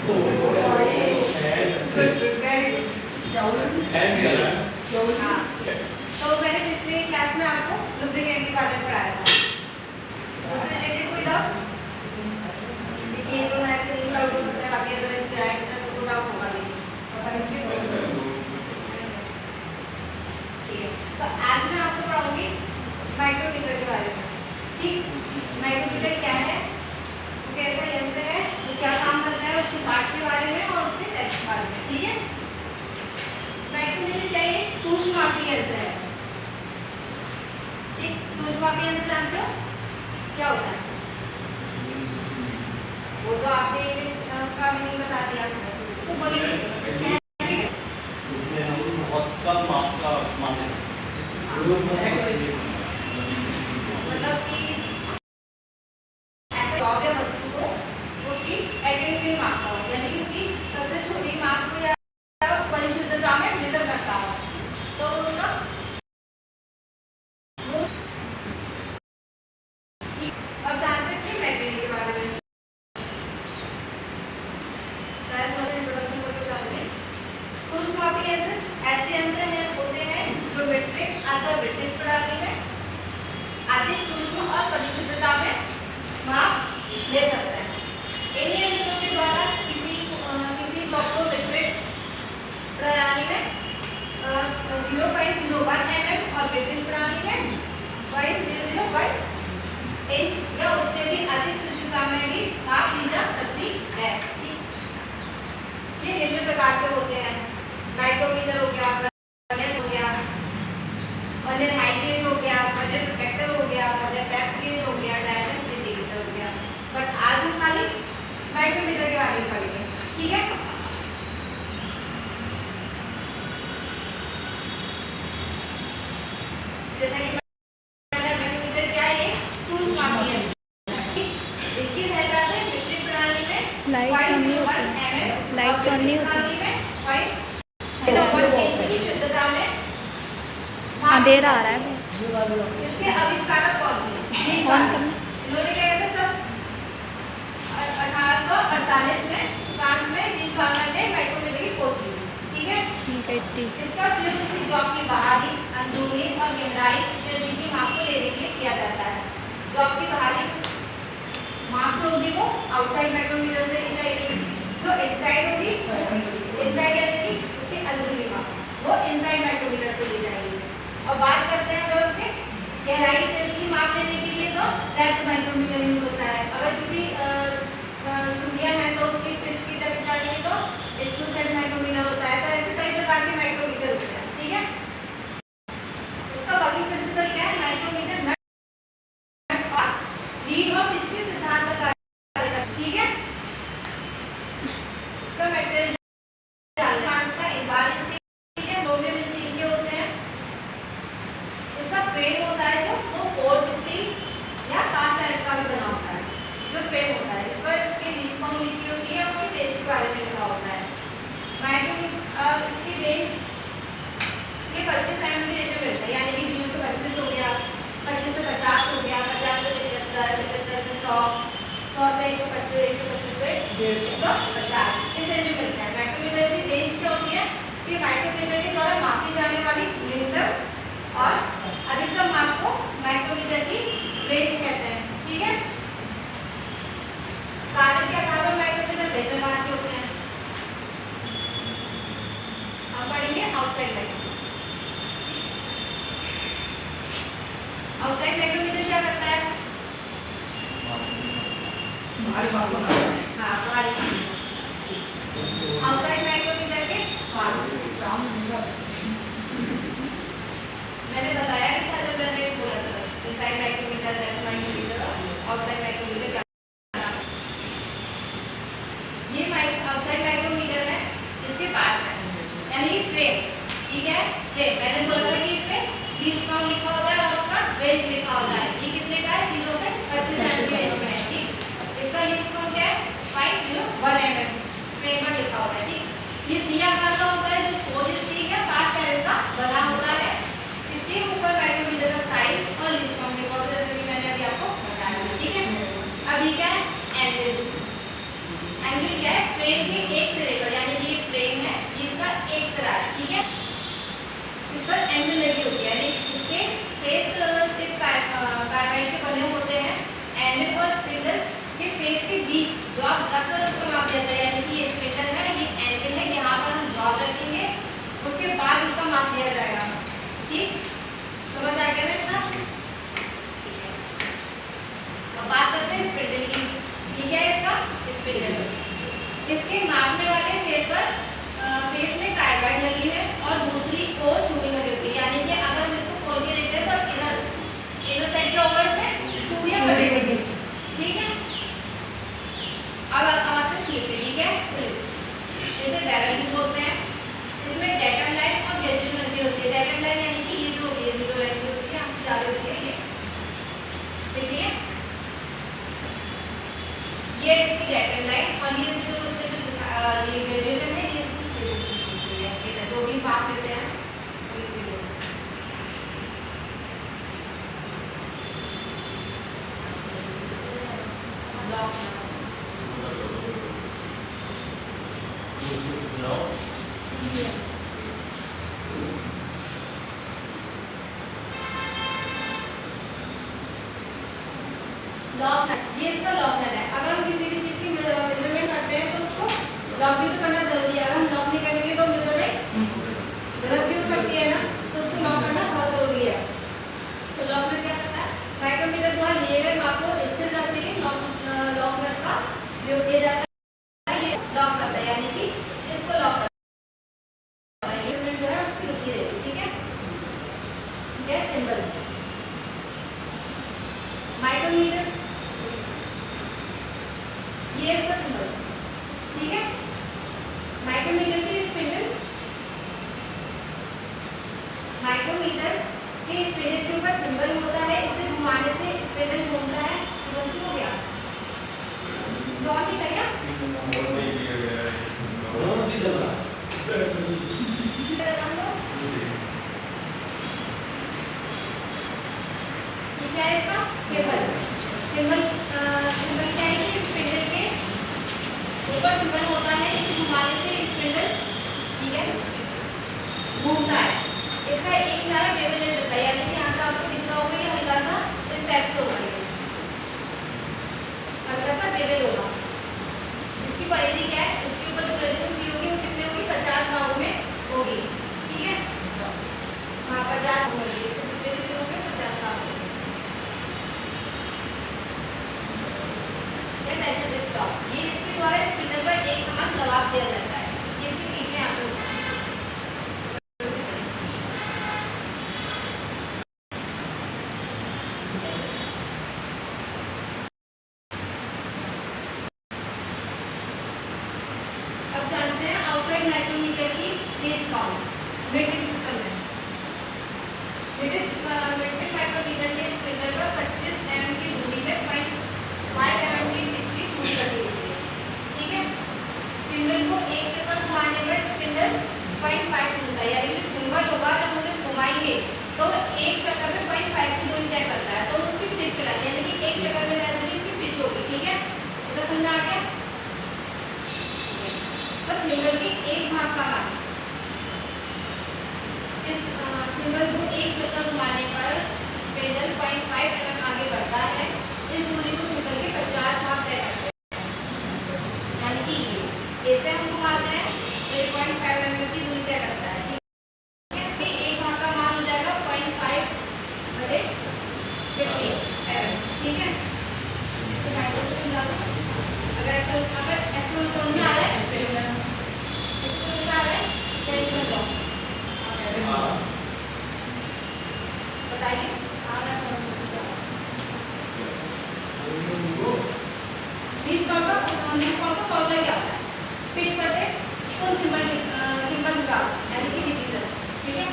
हाँ, तो मैंने पिछले क्लास में आपको लुब्रिकेंट के बारे में पढ़ाया था। उससे रिलेटेड कोई डाउट? ये तो मैं नहीं डाउट हो सकता है, बाकी अदरवाइज जाएगा तो कोई डाउट होगा नहीं। ठीक है, तो आज मैं आपको पढ़ाऊंगी माइक्रोमीटर के बारे में। ठीक, माइक्रोमीटर क्या है, वो कैसा यंत्र है, वो क्या काम करता है, उसके पार्ट्स के बारे में और उसके टाइप्स के बारे में। ठीक है, माइक्रोमीटर क्या है? सूक्ष्ममापी यंत्र है। ठीक, सूक्ष्ममापी यंत्र जानते हो क्या होता है? वो तो आपने इंग्लिश का मीनिंग बता दिया, तो बोलिए उसमें हम बहुत कम माप का माने मतलब कि ऐसे जॉब या वस्तु को उसकी एक्यूरेसी मापता हो, यानी कि उसकी सबसे छोटी माप को या बड़ी शुद्धता में मेजर करता हो, तो उसका अब जानते हैं मैटेरियल के बारे में। सूक्ष्ममापी यंत्र ऐसे यंत्र हैं होते हैं जो मीट्रिक अथवा ब्रिटिश प्रणाली में अधिक सूक्ष्म और परिशुद्धता में माप ले सकते हैं। इन यंत्रों के द्वारा किसी ब्लॉक को मीट्रिक प्रणाली में 0.01 mm और ब्रिटिश प्रणाली में 0.001 इंच या उससे भी अधिक सूक्ष्मता में भी माप ली जा सकती है। ये विभिन्न प्रकार के होते हैं। माइक्रोमीटर हो गया, वर्नियर हो गया, वर्नियर हाई गेज हो गया, वर्नियर प्रोटेक्टर हो गया, वर्नियर डेप्थ गेज हो गया, डायरेक्ट सेंटीमीटर हो गया। बट आज हम खाली माइक्रोमीटर के बारे में पढ़ेंगे। ठीक है, जैसा कि माइक्रोमीटर क्या है? सूक्ष्ममापी यंत्र। इसकी सहायता से मीट्रिक प्रणाली में लाइट ऑन नहीं होती, लाइट ऑन नहीं होती, शुद्धता में अंधेरा आ रहा है। इसके आविष्कारक कौन थे? इन्होंने क्या किया था? 1848 में फ्रांस में जीन कार्नर ने माइक्रोमीटर की खोज की। ठीक है, इसका प्रयोग किसी जॉब की बाहरी, अंदरूनी और गहराई इत्यादि की माप को लेने के लिए किया जाता है। जॉब की बाहरी माप जो होगी वो आउटसाइड माइक्रोमीटर से ली जाएगी, जो इनसाइड होगी इनसाइड यानी कि उसकी अंदरूनी माप वो इनसाइड माइक्रोमीटर से ली जाएगी। और बात करते हैं अगर उसके गहराई इत्यादि की माप लेने के लिए तो डेप्थ माइक्रोमीटर यूज होता है। अगर किसी चुंडियां हैं तो उसकी पिच की डेप्थ जानिए तो स्क्रू सेट माइक्रोमीटर होता है। तो ऐसे कई प्रकार के माइक्रोमीटर होते हैं। ठीक है, इसका वर्किंग प्रिंसिपल क्या है? माइक्रोमीटर नट और लीड और पिच के सिद्धांत पर कार्य करता है। ठीक है, इसका मटेरियल कांच का इनबार स्टील है, क्रोमियम स्टील के होते हैं। इसका फ्रेम होता है जो वो फोर्ज स्टील या कास्ट आयरन का भी बना होता है। जो फ्रेम होता है इस पर इसकी रीच फॉर्म लिखी होती है, उसकी रेंज के बारे में लिखा होता है। इसकी रेंज ये 25 mm की रेंज में मिलता है, यानी कि 0 से 25 हो गया, 25 से 50 हो गया, 50 से 75, 75 से 100, 100 से 125, 125 से 150 इस रेंज में मिलता है। माइक्रोमीटर की रेंज क्या होती है कि माइक्रोमीटर के द्वारा मापी जाने वाली न्यूनतम और अधिकतम माप को माइक्रोमीटर की रेंज कहते हैं। ठीक है, कागज के आधार पर माइक्रोमीटर कई प्रकार के होते हैं। हम पढ़ेंगे आउटसाइड माइक्रोमीटर। आउटसाइड माइक्रोमीटर क्या करता है? हाँ, आउटसाइड माइक्रोमीटर के मैंने बताया भी था जब मैंने बोला था इनसाइड माइक्रोमीटर, लेफ्ट माइक्रोमीटर और आउटसाइड माइक्रोमीटर क्या। ये आउटसाइड माइक्रोमीटर है, इसके पार्ट्स हैं यानी कि फ्रेम। ठीक है, फ्रेम मैंने बोला था कि इसमें रीच फॉर्म लिखा होता है और उसका रेंज लिखा होता है। ये कितने का है? 0 से 25 mm की रेंज में है। ठीक, इसका रीच फॉर्म क्या है? 501 mm फ्रेम पर लिखा होता है। ठीक, ये सी आकार का होता है जो फोर्ज स्टील या कास्ट आयरन का बना होता है। इसके ऊपर माइक्रोमीटर का साइज और रीच फॉर्म लिखा होता है, जैसे कि मैंने अभी आपको बताया। ठीक है, अभी क्या है? एंगल। एंगल क्या है? फ्रेम फ्रेम के एक सिरे पर, यानी कि ये फ्रेम है, ये इसका एक सिरा है, ठीक है। इस पर एंगल लगी होती है, यानी इसके फेस टिप कार्बाइड के बने होते हैं। एंगल और स्पिंडल के फेस के बीच जो आप रखकर उसका माप देते हैं, यानी कि ये स्पिंडल है, ये एंगल है, यहाँ पर हम जॉब रखेंगे, उसके बाद उसका माप दिया जाएगा। ठीक, समझ आ गया ना इतना? ठीक है, अब बात करते हैं स्पिंडल की। ठीक है, इसका स्पिंडल इसके मापने वाले फेस पर फेस में कार्बाइड लगी है और दूसरी ओर चूड़ी लगी होती है, यानी कि अगर हम इसको खोल के देखते हैं तो इनर साइड क्या होगा, इसमें चूड़ियां लगी होगी। ठीक है, अब आते हैं स्लिप पे। ठीक है, इसे बैरल भी बोलते हैं। इसमें डेटम लाइन और ग्रेजुएशन लगी होती है। डेटम लाइन यानी कि ये जो होती है, जीरो लाइन जो होती है, यहाँ से जा रही होती है, ये देखिए, ये इसकी डेटम लाइन, और ये जो उसमें जो ये ग्रेजुएशन है, ये इसकी ग्रेजुएशन होती है, ये जो भी बात करते हैं। लॉक नट, ये इसका लॉक नट है। अगर हम किसी भी चीज की मेजरमेंट करते हैं तो उसको लॉक भी तो करना जरूरी है। अगर हम लॉक नहीं करेंगे तो मेजरमेंट गलत भी हो सकती है ना, तो उसको लॉक करना बहुत जरूरी है। तो लॉक नट क्या करता है, माइक्रोमीटर द्वारा लिए गए माप को स्थिर रखने के लिए लॉक नट का प्रयोग किया जाता है। ये लॉक करता है, यानी कि इसको लॉक करता है, ये मिनट जो है उसकी रुकी रहेगी। ठीक है, ठीक है। सिंबल माइक्रोमीटर, ये इसका सिंबल। ठीक है, माइक्रोमीटर की स्पिंडल, माइक्रोमीटर के स्पिंडल के ऊपर सिंबल होता है, इसे घुमाने से स्पिंडल घूमता है। तुरंत हो गया, बहुत ही क्या ठीक है। इसका केबल, सिंबल सिंबल क्या है कि स्पिंडल के ऊपर सिंबल होता है, इसे घुमाने से स्पिंडल, ठीक है, घूमता है। इसका एक किनारा बेवल होता है, यानी कि यहाँ से आपको दिख रहा होगा ये हल्का सा इस टाइप से होगा, हल्का सा बेवल होगा। इसकी परिधि क्या है, इसके ऊपर जो ग्रेजुएशन की होगी वो कितने होगी, 50 भागों में होगी। ठीक है, हाँ 50 होगी, इसके जितने भी होंगे 50 भाग होंगे। स्टॉप, ये इसके द्वारा स्पिंडल पर एक समान जवाब दिया जाता है। ये इसके पीछे यहाँ पे अब जानते हैं आउटसाइड माइक्रोमीटर की गेज काउंट। मीट्रिक सिस्टम है, मीट्रिक माइक्रोमीटर के स्पिंडल पर 25 mm की दूरी में 0.5 mm की पिछली चूड़ी लगी होती है। ठीक है, सिंबल को एक चक्कर घुमाने पर स्पिंडल 0.5 घूमता है, यानी जो सिंबल होगा जब उसे घुमाएंगे तो एक चक्कर में 0.5 की दूरी तय करता है, तो उसकी पिच कहलाती है, यानी कि एक चक्कर में तय होगी उसकी पिच होगी। ठीक है, इतना समझ आ गया। तो सिंबल के एक भाग का मान, इस सिंबल को एक चक्कर घुमाने पर स्पिंडल 0.5 mm आगे बढ़ता है। इस दूरी को सिंबल के 50 भाग तय करते हैं, यानी कि ये ऐसे हम घुमाते हैं तो 0.5 mm की दूरी तय करता है। ठीक है, एक भाग का मान हो जाएगा 0.5 बटे 50 mm। ठीक है, अगर ऐसा समझ में आ रहा है, बताइए। लीस्ट काउंट का फॉर्मूला क्या होता है, पिच बटे कुल सिंबल निकाल, यानी कि डिवीजन। ठीक है,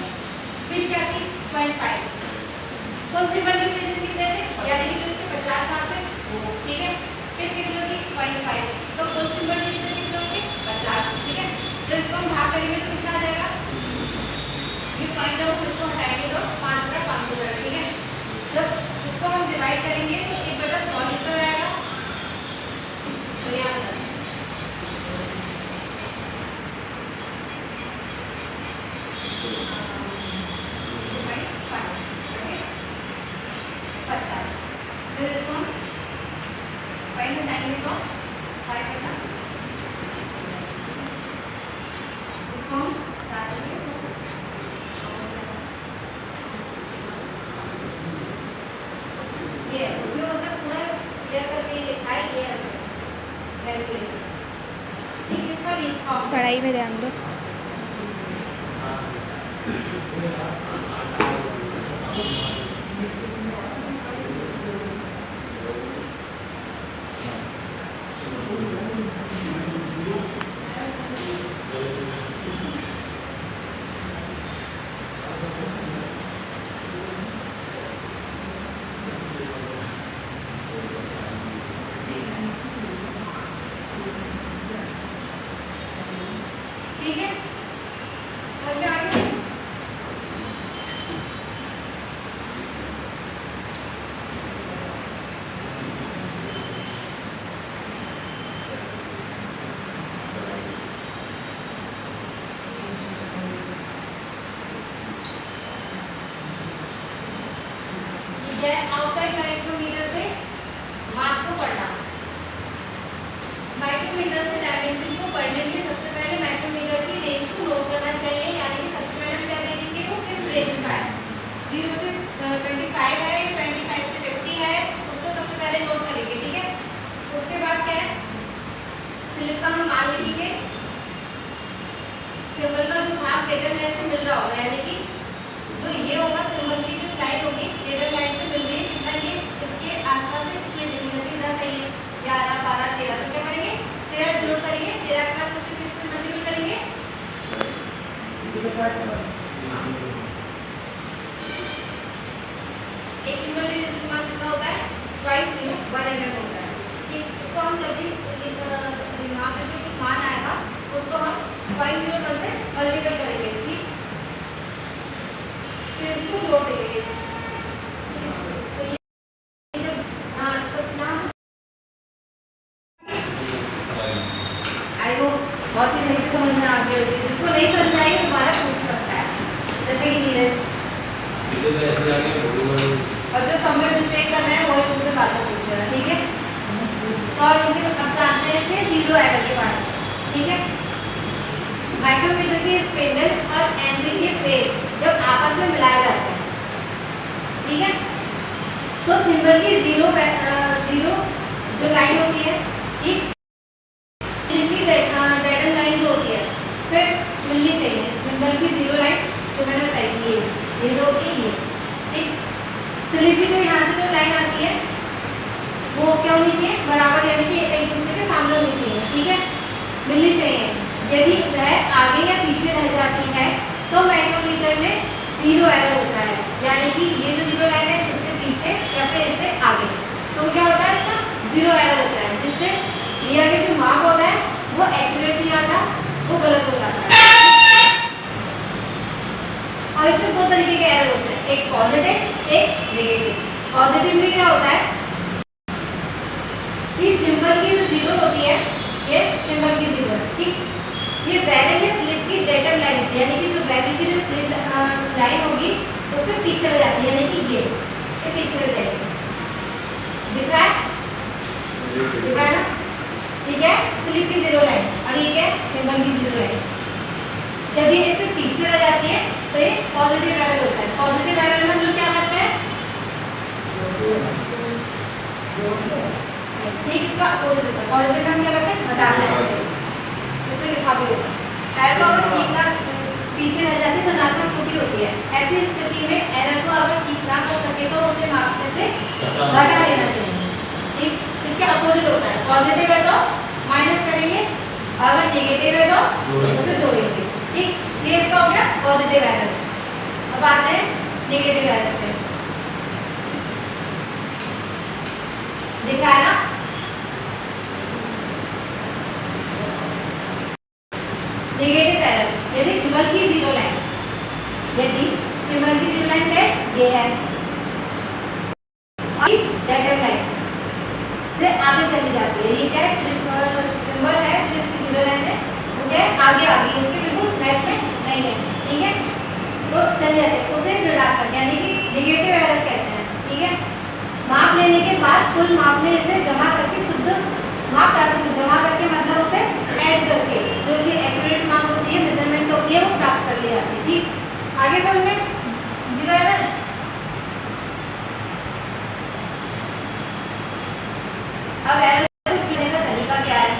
पिच क्या थी 0.5, कुल सिंबल डिवीजन कितने थे, यानी कि जो इसके 50 भाग थे वो। ठीक है, पिच कितनी होगी 0.5, तो कुल सिंबल डिवीजन कितने होंगे 50। ठीक है, जब इसको हम भाग करेंगे तो कितना आ जाएगा, ये पॉइंट जब हम इसको हटाएंगे तो 5 बटा 5 हो जाएगा। ठीक है, जब इसको हम डिवाइड करेंगे तो 1/100 निकल आएगा, तो यहाँ पढ़ाई में ध्यान दो। ठीक है, समझ में आ गया? ठीक है, आउटसाइड माइक्रोमीटर से माप को पढ़ना। माइक्रोमीटर से डायमेंशन को पढ़ने के लिए सबसे पहले माइक्रोमीटर की रेंज को नोट करना चाहिए, यानी कि सबसे पहले हम क्या देखेंगे वो किस रेंज का है। 0 से 25 है, 25 से 50 है, उसको सबसे पहले नोट करेंगे। ठीक है, उसके बाद क्या है, स्लिप का हम मान लिखेंगे। थर्मल का जो भाग डेटल लाइन से मिल रहा होगा, यानी कि जो ये होगा थर्मल की जो लाइन होगी डेटल लाइन से मिल रही है कितना, ये इसके आसपास है, इसलिए देखेंगे सीधा सही है 11 12 13। तो क्या करेंगे, 13 नोट करेंगे, 13 के बाद उसे किससे मल्टीपल करेंगे, एक इनवर्टेड इस्तेमाल कितना होता है 0.1 mm होता है। ठीक, इसको हम जब भी यहाँ पे जो मान आएगा उसको हम 0.01 से मल्टीपल करेंगे। ठीक, फिर इसको जोड़ देंगे। तो ये जब आई वो बहुत ही सही से समझ में आ गई होगी। जिसको नहीं समझ में आएगी दोबारा पूछ सकता है, जैसे कि नीरज। और जो सबमिट मिस्टेक कर रहे हैं वही मुझसे बातें पूछ रहे हैं। ठीक है, तो और इनके अब जानते हैं इसमें 0 एरर के बारे में। ठीक है, माइक्रोमीटर की स्पिंडल और एंविल के फेस जब आपस में मिलाए जाते हैं, ठीक है, तो थिम्बल की जीरो जो लाइन होती है, ठीक, इनकी डेटल लाइन जो होती है फिर मिलनी चाहिए। थिम्बल की 0 लाइन जो मैंने बताई थी, ये जो होती है ये, ठीक, स्लिप की जो यहाँ से जो लाइन आती है वो क्या होनी चाहिए, बराबर, यानी कि एक दूसरे के सामने होनी चाहिए। ठीक है, मिलनी चाहिए। यदि वह आगे या पीछे रह जाती है तो माइक्रोमीटर में 0 एरर होता है, यानी कि ये जो 0 लाइन है इससे पीछे या फिर इससे आगे, तो क्या होता है, इसका 0 एरर होता है, जिससे लिया गया जो माप होता है वो एक्यूरेट नहीं आता, वो गलत हो जाता है। और इसमें 2 तरीके के एरर होते हैं, एक पॉजिटिव एक नेगेटिव। पॉजिटिव में क्या होता है कि थिम्बल की जो 0 होती है, ये थिम्बल की 0 है, ठीक, ये बैरल या स्लिप की डेटल लाइन, यानी कि जो बैरल की जो स्लिप लाइन होगी उससे पीछे रह जाती है, यानी कि ये पीछे रह जाएगी। दिख रहा है? दिख रहा है ना? ठीक है, स्लिप की 0 लाइन और ये क्या है, थिम्बल की 0 लाइन। जब ये इससे पीछे रह जाती है तो ये पॉजिटिव एरर होता है। पॉजिटिव एरर में हम लोग क्या करते हैं, ठीक, इसका अपोजिट होता है। पॉजिटिव में हम क्या करते हैं, हटा देते हैं, इसमें लिखा भी होगा। एरर को अगर ठीक ना पीछे रह जाती है तो धनात्मक त्रुटि होती है। ऐसी स्थिति में एरर को अगर ठीक ना कर सके तो उसे मापने से हटा लेना चाहिए। ठीक, इसके अपोजिट होता है, पॉजिटिव है तो माइनस करेंगे, अगर नेगेटिव है तो उसे जोड़ेंगे। ठीक, ये इसका हो गया पॉजिटिव एरर। अब आते हैं नेगेटिव एरर पे। दिख रहा है ना? नेगेटिव एरर, यदि थिम्बल की 0 लाइन, यदि थिम्बल की 0 लाइन पे ये है और डेटल लाइन से आगे चली जाती है, ये क्या है, थिम्बल है जो इसकी 0 लाइन है वो क्या है, आगे आ गई, इसके बिल्कुल मैच में नहीं है। ठीक है, तो चल जाते हैं, उसे ऋणात्मक यानी कि नेगेटिव एरर कहते हैं। ठीक है, माप लेने के बाद कुल माप में इसे जमा करके शुद्ध माप प्राप्त, जमा करके मतलब उसे ऐड करके जो कि एक्यूरेट माप होती है, मेजरमेंट होती है, वो प्राप्त कर ली जाती है। ठीक, आगे समझ में 0 एरर। अब एरर को गिनने का तरीका क्या है,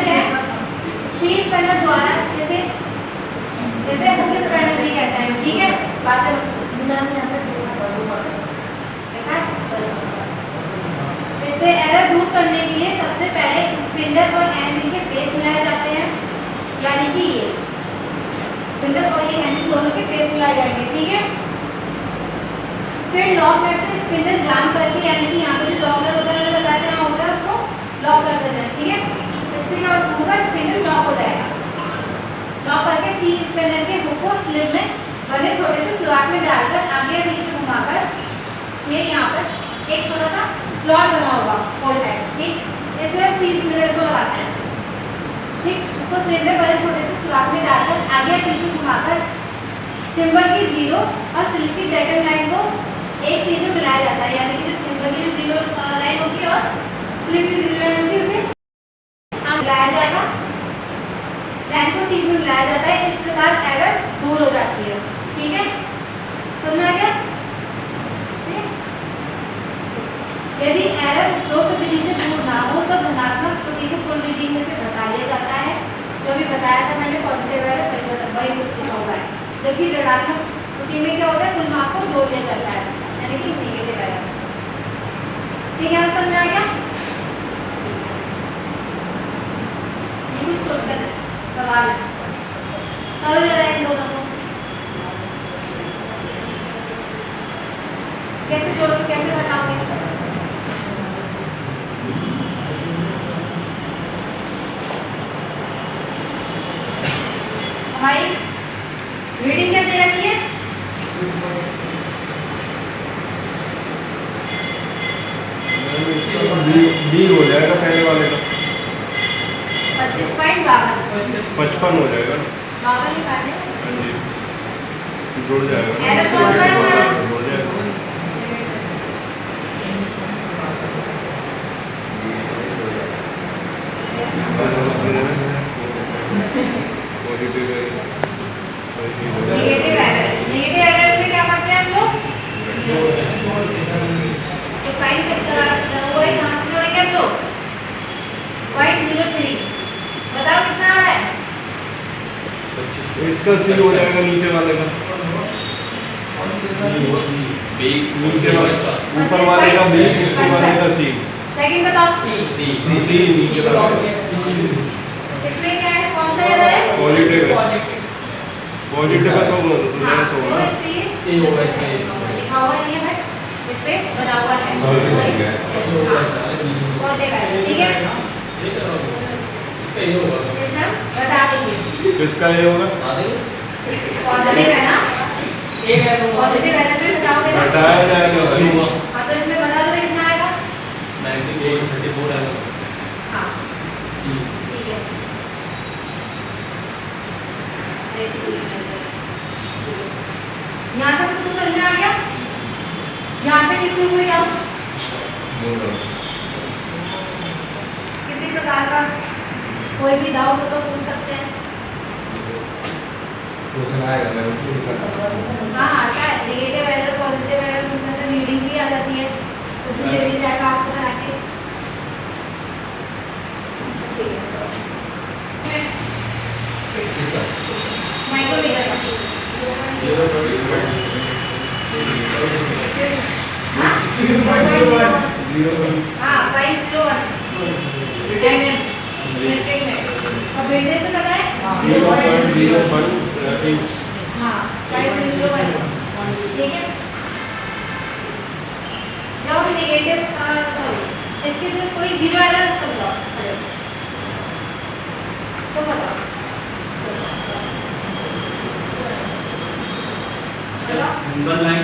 क्या है, सी स्पैनर द्वारा इसे हुक स्पैनर भी कहते हैं, ठीक है। बातें इससे एरर दूर करने के लिए सबसे पहले स्पिंडल और एंड के फेस मिलाए जाते हैं, यानी कि ये स्पिंडल और ये एंड दोनों के फेस मिलाए जाएंगे, ठीक है। फिर लॉक नट से स्पिंडल जाम करके, यानी कि यहाँ पे जो लॉक नट होता है, मैंने बताया क्या होता है, उसको लॉक कर देते हैं, ठीक है। इससे क्या होगा, स्पिंडल लॉक हो जाएगा। लॉक करके सी स्पिनर के हुक को स्लिप में बने छोटे से सुराख में डालकर आगे पीछे घुमाकर ये यहाँ पर एक छोटा सा स्लॉट बना होगा होल टाइप, ठीक। इसमें सी स्पिनर को लगाते हैं, ठीक। उसको स्लिप में बने छोटे से सुराख में डालकर आगे पीछे घुमाकर टिम्बर की जीरो और सिल्क की डेटन लाइन को एक सीध में मिलाया जाता है, यानी कि जो टिम्बर की जो जीरो लाइन होगी और स्लिप की जीरो लाइन होगी उसे मिलाया जाएगा, लाइन को सीध में मिलाया जाता है। इस प्रकार एरर दूर हो जाती है, ठीक है। सुनना क्या, यदि एरर उपरोक्त विधि से दूर ना हो तो धनात्मक त्रुटि को फुल रीडिंग में से घटा लिया जाता है, जो भी बताया था मैंने, पॉजिटिव एरर वही लिखा हुआ है। जबकि ऋणात्मक त्रुटि में क्या होता है, कुल मार्क को जोड़ लिया जाता है, यानी कि नेगेटिव एरर, ठीक है। समझ में आ गया, ये कुछ क्वेश्चन है, सवाल है, करो जरा इन दोनों को कैसे जोड़ोगे, कैसे घटाओगे। हमारी रीडिंग क्या दे रखी है, डी हो जाएगा पहले वाले का 25.52 55 हो जाएगा, 52 लिखा है, हाँ जी, जुड़ जाएगा, एरर कौन सा है हमारा, जुड़ जाएगा। पॉजिटिव है, नेगेटिव एरर। नेगेटिव एरर में क्या करते हैं हम लोग, तो फाइंड वो है, कहाँ से जोड़ेंगे हम लोग, 0.03, बताओ कितना आ रहा है, इसका सी हो जाएगा नीचे वाले का, नीचे वाले का ऊपर वाले का बी, नीचे वाले का सी, सेकंड बताओ, सी नीचे वाला इसमें क्या है, कौन सा एरर है, पॉजिटिव है, पॉजिटिव है तो लेस होगा, लिखा हुआ नहीं है, इस पे बना हुआ है, और देखा है, ठीक है। इसमें बता देंगे किसका ये होगा, पॉजिटिव है ना, पॉजिटिव एरर में बताओगे ना, हटाया जाएगा भाई, हाँ तो इसमें बता दो कितना आएगा, 94 आएगा, हाँ ठीक है। यहाँ तक सबको समझ में आ गया, यहाँ तक किसी को क्या किसी प्रकार का कोई भी डाउट हो तो पूछ सकते हैं, हाँ आता है, नेगेटिव एरर पॉजिटिव एरर पूछना तो रीडिंग भी आ जाती है, उसमें दे दी जाएगा आपको बना के, माइक्रोमीटर हाँ 0.01 mm मीट्रिक में, और बेंडेज में पता है 0.01 इंच, हाँ 0.01, ठीक है। जब नेगेटिव सॉरी इसके जो कोई जीरो एरर समझो तो बताओ, सिंगल लाइन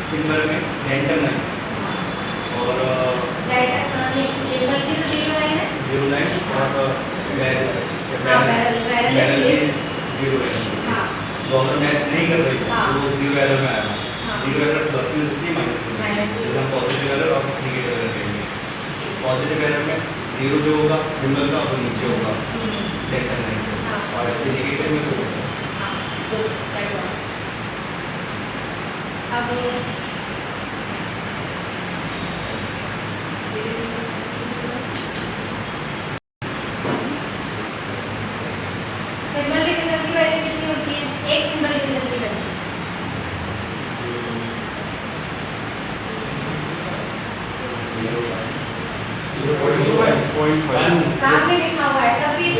टिम्बर में डेंटल लाइन और टिम्बर की जो जीरो लाइन है, जीरो लाइन और बैरल जीरो लाइन, हाँ तो अगर मैच नहीं कर रही हाँ। तो वो जीरो एरर में आएगा, हाँ। जीरो एरर प्लस में सकती है माइनस में, माइनस में। जैसे हम पॉजिटिव एरर और नेगेटिव एरर करेंगे, पॉजिटिव एरर में जीरो जो होगा टिम्बर का वो नीचे होगा डेंटल लाइन से, हाँ। और ऐसे नेगेटिव में तो हाँ तो right one। अब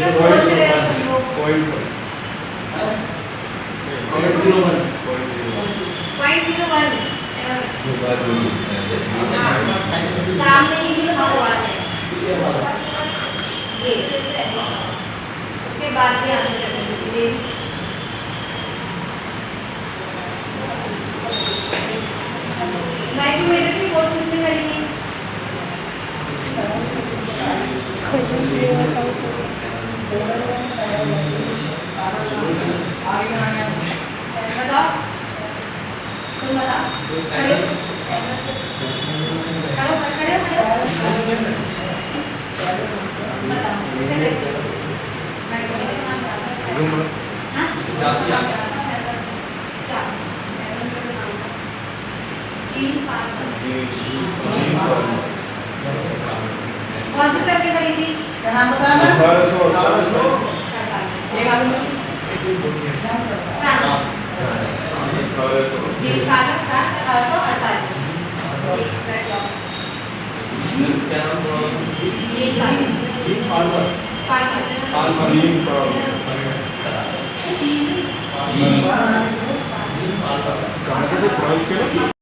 कितना सोच रहे हो तुम लोग? पॉइंट 0.01 0.01 सामने ही लिखा हुआ है ये। उसके बाद भी आगे चलेंगे। माइक्रोमीटर की खोज किसने करी थी? बताओ, तुम बताओ। खड़े हो? खड़े हो? बताओ किसने करी थी माइक्रोमीटर? हाँ? क्या? Gene Parker. कौन सी सर ने करी थी? नाम बताना। 1848 जीन पार्कर फ्रांस 1848। क्या नाम बोला? Gene Parker. पार्कर। कहाँ के थे फ्रांस के ना?